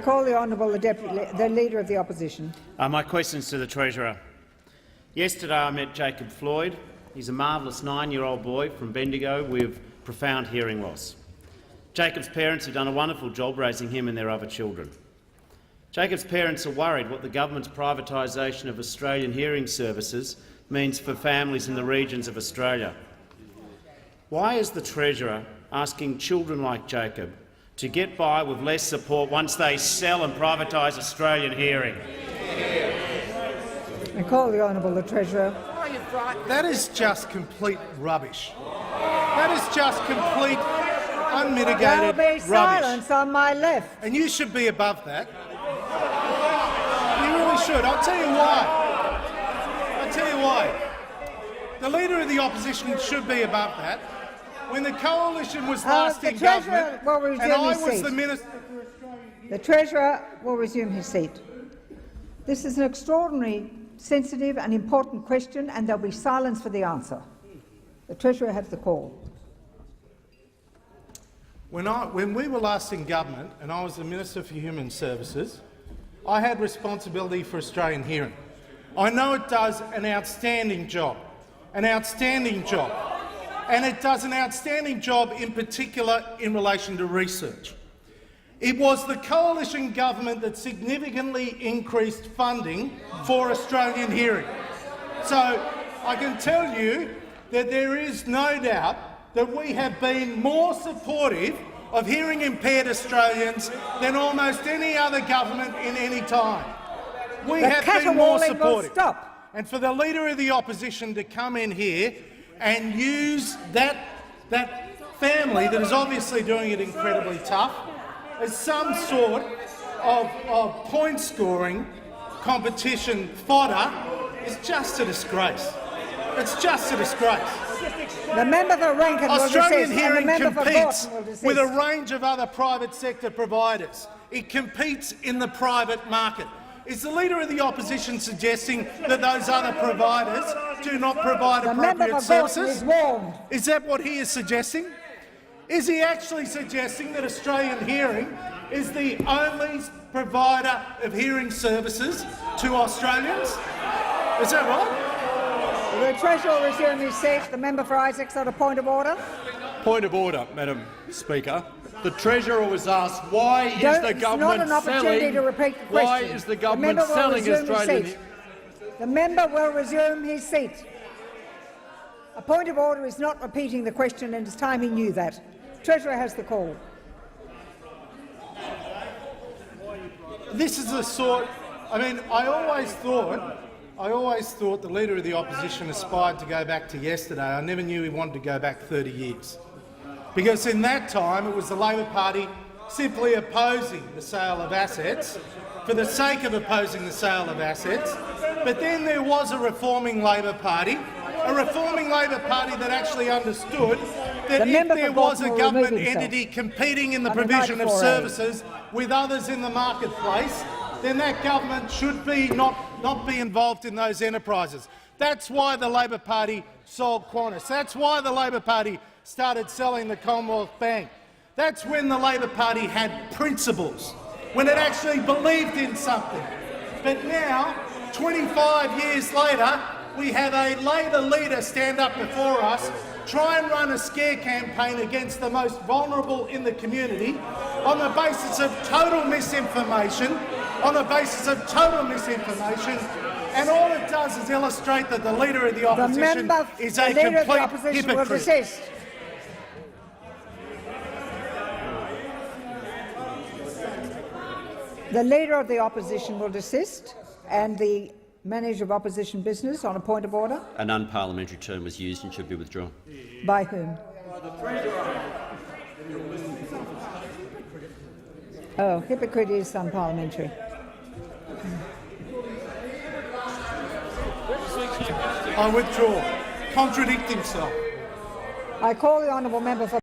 Call the Honourable the Leader of the Opposition. My question is to the Treasurer. Yesterday I met Jacob Floyd. He's a marvellous 9-year-old boy from Bendigo with profound hearing loss. Jacob's parents have done a wonderful job raising him and their other children. Jacob's parents are worried what the government's privatisation of Australian hearing services means for families in the regions of Australia. Why is the Treasurer asking children like Jacob to get by with less support once they sell and privatise Australian hearing? I call the Honourable the Treasurer. That is just complete rubbish. That is just complete, unmitigated There'll be rubbish. silence on my left. And you should be above that. You really should. I'll tell you why. I'll tell you why. The Leader of the Opposition should be above that. When the Coalition was last in government, and I was the Minister for Australian... The Treasurer will resume his seat. This is an extraordinary, sensitive and important question, and there will be silence for the answer. The Treasurer has the call. When we were last in government and I was the Minister for Human Services, I had responsibility for Australian hearing. I know it does an outstanding job, and it does an outstanding job in particular in relation to research. It was the Coalition government that significantly increased funding for Australian hearing. So I can tell you that there is no doubt that we have been more supportive of hearing-impaired Australians than almost any other government in any time. We have been more supportive. Stop. And for the Leader of the Opposition to come in here and use that family that is obviously doing it incredibly tough as some sort of point-scoring competition fodder is just a disgrace. It's just a disgrace. The member for Rankin will Australian desist, Hearing and the member competes for Gorton will desist. with a range of other private sector providers. It competes in the private market. Is the Leader of the Opposition suggesting that those other providers do not provide appropriate services? Is that what he is suggesting? Is he actually suggesting that Australian Hearing is the only provider of hearing services to Australians? Is that right? The Treasurer will resume his seat. The member for Isaacs on a point of order. Point of order, Madam Speaker. The Treasurer was asked why is the government selling Australian... The member will resume his seat. A point of order is not repeating the question, and it's time he knew that. Treasurer has the call. This is the sort... I mean, I always thought the Leader of the Opposition aspired to go back to yesterday. I never knew he wanted to go back 30 years. Because in that time it was the Labor Party simply opposing the sale of assets for the sake of opposing the sale of assets. But then there was a reforming Labor Party that actually understood that if there was a government entity competing in the provision of services with others in the marketplace, then that government should be not be involved in those enterprises. That's why the Labor Party sold Qantas. That's why the Labor Party started selling the Commonwealth Bank. That's when the Labor Party had principles, when it actually believed in something. But now, 25 years later, we have a Labor leader stand up before us, try and run a scare campaign against the most vulnerable in the community on the basis of total misinformation, and all it does is illustrate that the Leader of the Opposition is a complete hypocrite. The Leader of the Opposition will desist, and the Manager of Opposition Business on a point of order. An unparliamentary term was used and should be withdrawn. By whom? Oh, hypocrite is unparliamentary. I withdraw. Contradict himself. I call the honourable member for